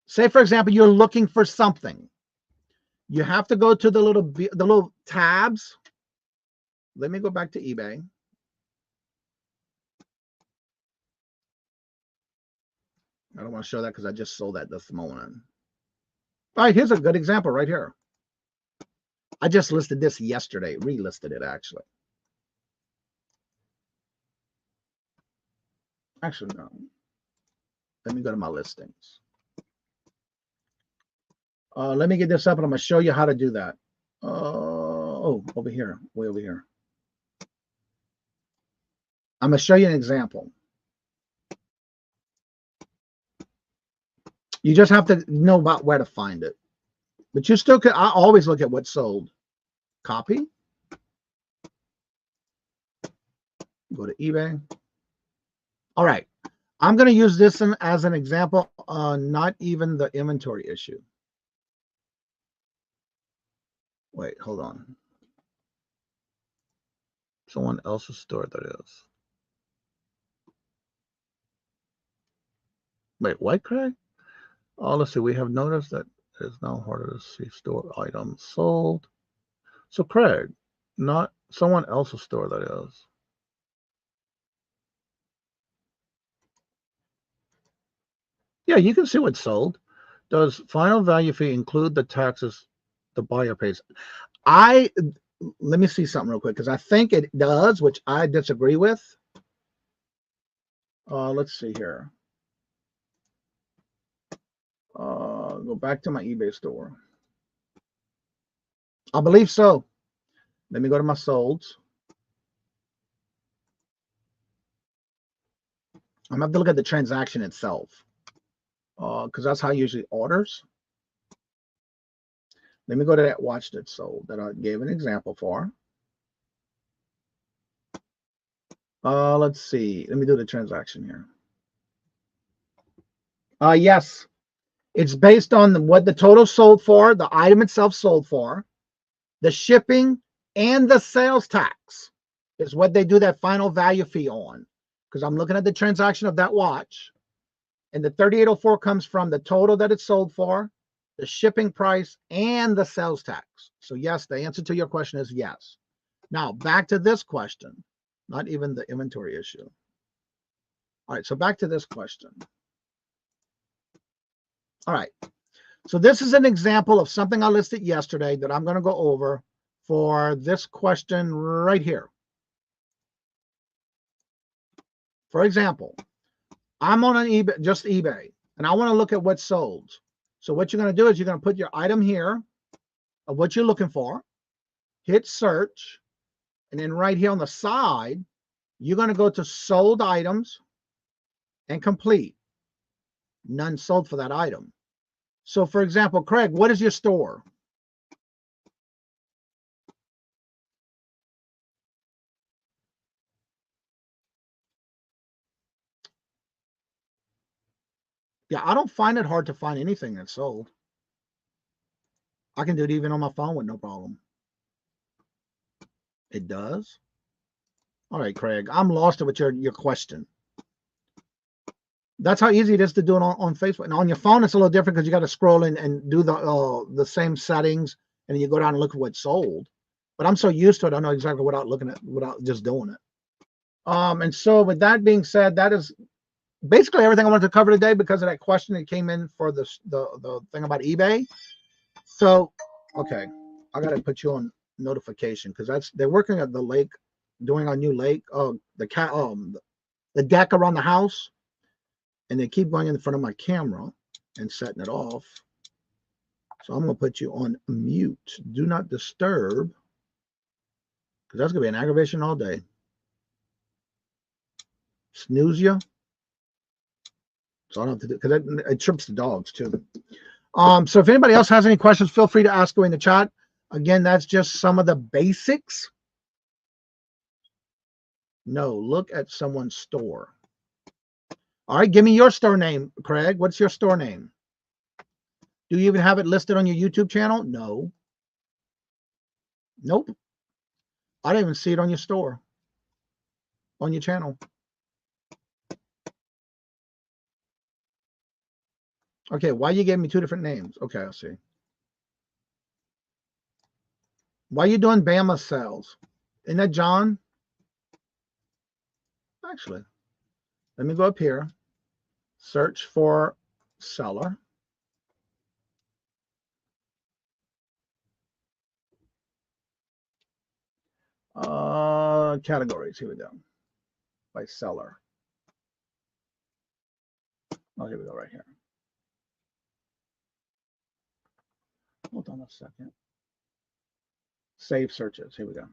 Say, for example, you're looking for something. You have to go to the little tabs. Let me go back to eBay. I don't want to show that because I just sold that this morning. All right, here's a good example right here. I just listed this yesterday, relisted it actually. Actually, no. Let me go to my listings. Let me get this up and I'm going to show you how to do that. Oh, over here, way over here. I'm going to show you an example. You just have to know about where to find it. But you still can, I always look at what's sold. Copy. Go to eBay. All right. I'm going to use this as an example, not even the inventory issue. Wait, hold on. Someone else's store, that is. Wait, what, Craig? Oh, let's see. We have noticed that it's now harder to see store items sold. So, Craig, not someone else's store, that is. Yeah, you can see what's sold. Does final value fee include the taxes the buyer pays? Let me see something real quick, because I think it does, which I disagree with. Let's see here. Go back to my eBay store. I believe so. Let me go to my solds. I'm going to have to look at the transaction itself, because that's how I usually orders. Let me go to that watch that sold that I gave an example for. Let's see. Let me do the transaction here. Yes. It's based on what the total sold for, the item itself sold for, the shipping, and the sales tax is what they do that final value fee on. Because I'm looking at the transaction of that watch, and the 3804 comes from the total that it's sold for, the shipping price, and the sales tax. So yes, the answer to your question is yes. Now back to this question, not even the inventory issue. All right, so back to this question. All right, so this is an example of something I listed yesterday that I'm going to go over for this question right here. For example, I'm on an eBay, just eBay, and I want to look at what's sold. So what you're going to do is you're going to put your item here of what you're looking for, hit search, and then right here on the side, you're going to go to sold items and complete. None sold for that item. So for example, Craig, what is your store? Yeah, I don't find it hard to find anything that's sold. I can do it even on my phone with no problem. It does? All right, Craig, I'm lost with your question. That's how easy it is to do it on Facebook. And on your phone, it's a little different because you got to scroll in and do the same settings, and then you go down and look at what's sold. But I'm so used to it, I know exactly without just doing it. And so with that being said, that is basically everything I wanted to cover today because of that question that came in for the thing about eBay. So, okay, I got to put you on notification because they're working at the lake, doing our new lake, the deck around the house, and they keep going in front of my camera and setting it off. So I'm going to put you on mute. Do not disturb, because that's going to be an aggravation all day. Snooze you. So I don't have to do, because it trips the dogs too. So if anybody else has any questions, feel free to ask away in the chat. Again, that's just some of the basics. No, look at someone's store. All right, give me your store name, Craig. What's your store name? Do you even have it listed on your YouTube channel? No. Nope. I don't even see it on your store, on your channel. Okay, why you gave me two different names? Okay, I see. Why are you doing Bama sales? Isn't that John? Actually, let me go up here. Search for seller. Categories. Here we go. By seller. Oh, here we go, right here. Hold on a second. Save searches. Here we go.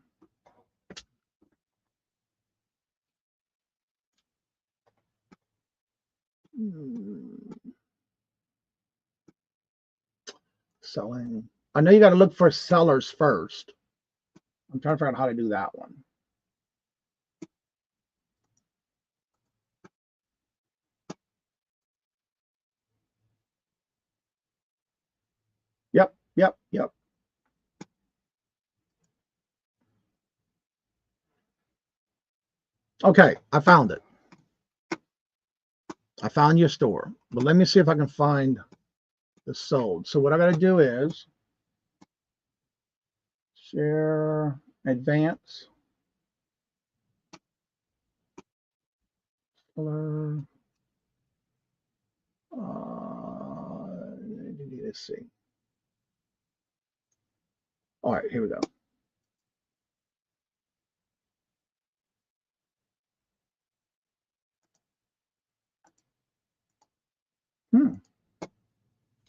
Selling. I know you got to look for sellers first. I'm trying to figure out how to do that one. Yep. Okay, I found it. I found your store. But let me see if I can find the sold. So what I got to do is share, advance. Let's see. All right, here we go.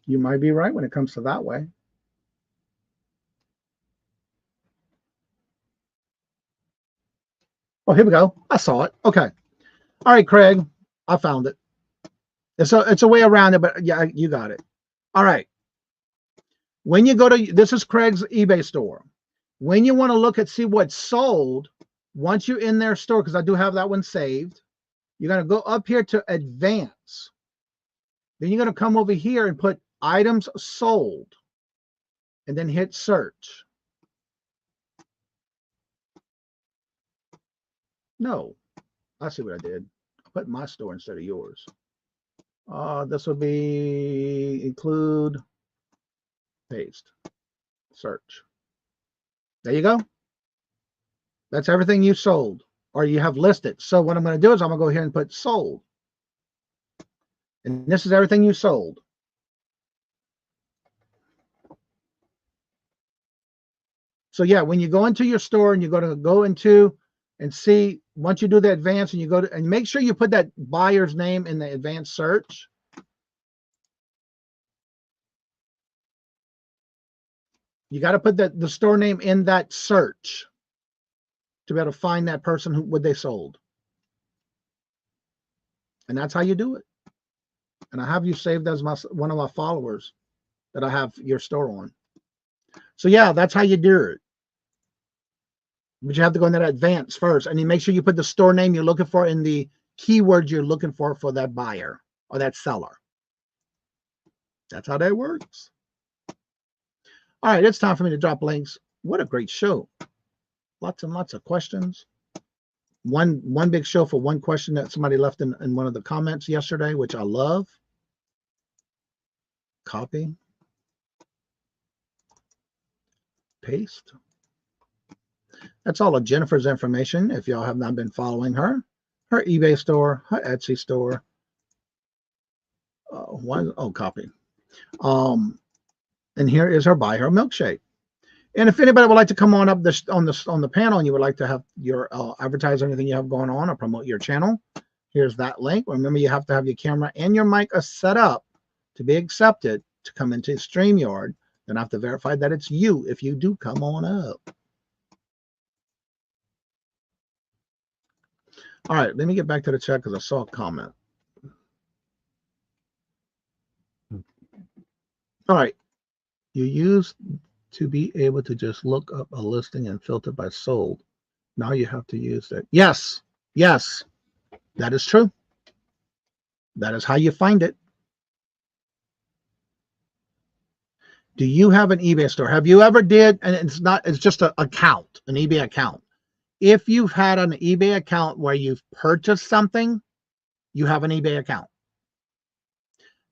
You might be right when it comes to that way. Oh, here we go. I saw it. Okay. All right, Craig. I found it. It's a way around it, but yeah, you got it. All right. When you go to, this is Craig's eBay store. When you want to look at, see what's sold, once you're in their store, because I do have that one saved, you're going to go up here to advance. Then you're going to come over here and put items sold and then hit search. No, I see what I did. I put my store instead of yours. This will be include, paste, search. There you go. That's everything you sold or you have listed. So what I'm going to do is I'm going to go here and put sold. And this is everything you sold. So yeah, when you go into your store and you're going to go into and see, once you do the advance and you go to, and make sure you put that buyer's name in the advanced search. You got to put the store name in that search to be able to find that person who what they sold. And that's how you do it. And I have you saved as one of my followers that I have your store on. So yeah, that's how you do it. But you have to go into that advance first, and you make sure you put the store name you're looking for in the keywords you're looking for that buyer or that seller. That's how that works. All right, it's time for me to drop links. What a great show. Lots and lots of questions. One big show for one question that somebody left in one of the comments yesterday, which I love. Copy. Paste. That's all of Jennifer's information. If y'all have not been following her eBay store, her Etsy store. Copy. And here is her buy her milkshake. And if anybody would like to come on up on the panel and you would like to have your advertise anything you have going on or promote your channel, here's that link. Remember, you have to have your camera and your mic set up to be accepted to come into StreamYard. Then I have to verify that it's you if you do come on up. All right, let me get back to the chat because I saw a comment. All right, you used to be able to just look up a listing and filter by sold. Now you have to use that. Yes, that is true. That is how you find it. Do you have an eBay store? Have you ever did, and it's just an account, an eBay account. If you've had an eBay account where you've purchased something, you have an eBay account.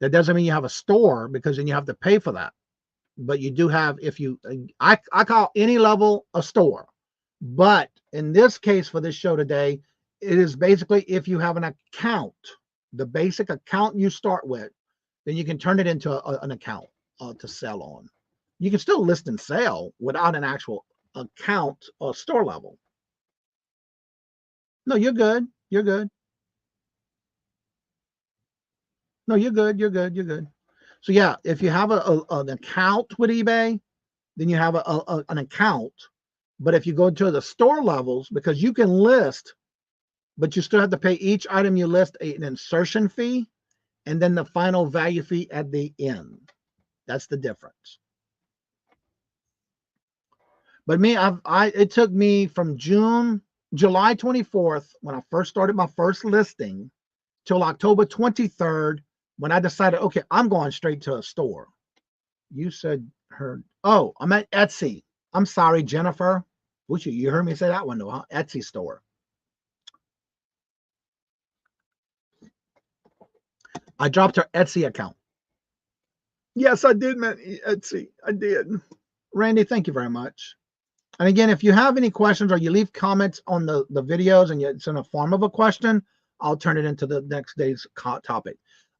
That doesn't mean you have a store because then you have to pay for that. But you do have, I call any level a store. But in this case for this show today, it is basically if you have an account, the basic account you start with, then you can turn it into an account to sell on. You can still list and sell without an actual account or store level. No, you're good. You're good. No, you're good. You're good. You're good. So yeah, if you have an account with eBay, then you have an account. But if you go to the store levels, because you can list, but you still have to pay each item you list an insertion fee and then the final value fee at the end. That's the difference. But me, it took me from July 24th, when I first started my first listing, till October 23rd, when I decided, okay, I'm going straight to a store. You said oh, I'm at Etsy. I'm sorry, Jennifer. Which you heard me say that one though, huh? Etsy store. I dropped her Etsy account. Yes, I did, man. Etsy. I did. Randy, thank you very much. And again, if you have any questions or you leave comments on the videos and it's in a form of a question, I'll turn it into the next day's topic.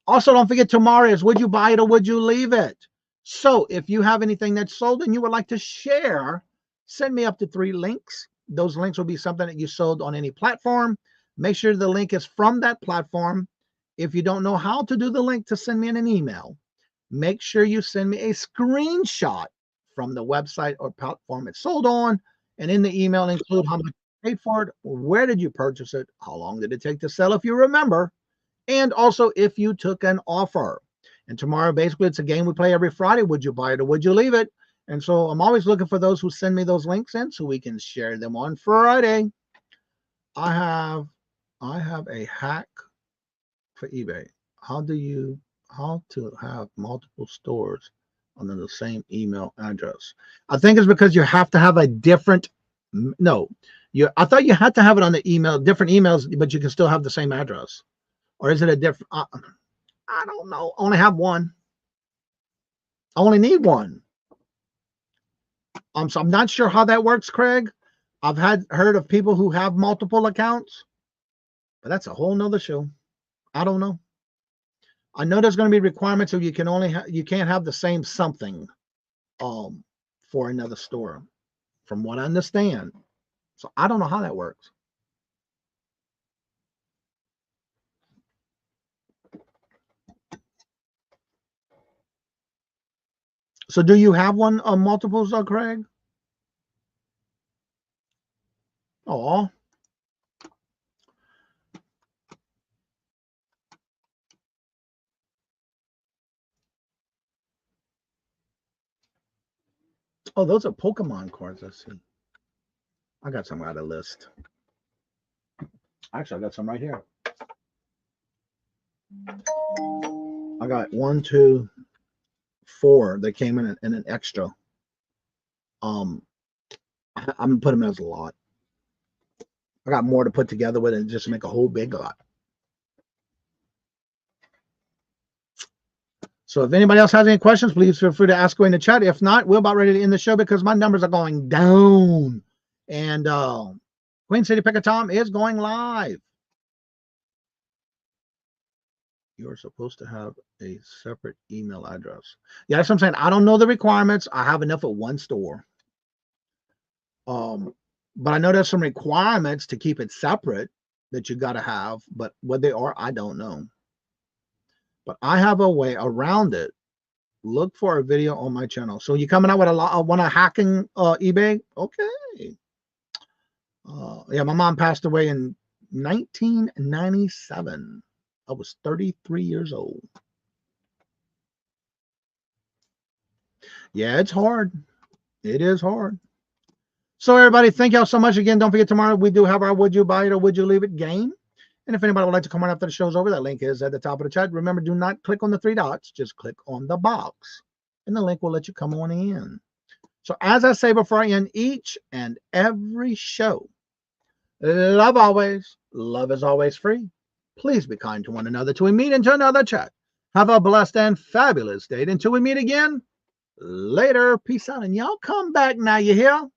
Also, don't forget tomorrow is would you buy it or would you leave it? So if you have anything that's sold and you would like to share, send me up to 3 links. Those links will be something that you sold on any platform. Make sure the link is from that platform. If you don't know how to do the link to send me in an email, make sure you send me a screenshot from the website or platform it's sold on, and in the email include how much you paid for it, where did you purchase it, how long did it take to sell if you remember, and also if you took an offer. And tomorrow, basically, it's a game we play every Friday. Would you buy it or would you leave it? And so I'm always looking for those who send me those links in so we can share them on Friday. I have a hack for eBay. How to have multiple stores under the same email address. I think it's because you have to have a different, I thought you had to have it on the email, different emails, but you can still have the same address. Or is it a different, I don't know. I only have one. I only need one. So I'm not sure how that works, Craig. I've heard of people who have multiple accounts, but that's a whole nother show. I don't know. I know there's going to be requirements so you can't have the same something for another store, from what I understand. So I don't know how that works. So do you have one multiples, Craig? Oh. Oh, those are Pokemon cards. Let's see. I got some out of list. Actually, I got some right here. I got 1, 2, 4 that came in an extra. I'm gonna put them as a lot. I got more to put together with it just to make a whole big lot. So if anybody else has any questions, please feel free to ask away in the chat. If not, we're about ready to end the show because my numbers are going down. And Queen City Picker Tom is going live. You're supposed to have a separate email address. Yeah, that's what I'm saying. I don't know the requirements. I have enough at one store. But I know there's some requirements to keep it separate that you got to have. But what they are, I don't know. But I have a way around it. Look for a video on my channel. So you coming out with one of hacking eBay? Okay. Yeah, my mom passed away in 1997. I was 33 years old. Yeah, it's hard. It is hard. So everybody, thank y'all so much again. Don't forget tomorrow we do have our Would You Buy It or Would You Leave It game. And if anybody would like to come on after the show's over, that link is at the top of the chat. Remember, do not click on the 3 dots. Just click on the box. And the link will let you come on in. So as I say before I end each and every show, love always. Love is always free. Please be kind to one another till we meet into another chat. Have a blessed and fabulous day. Until we meet again, later. Peace out. And y'all come back now, you hear?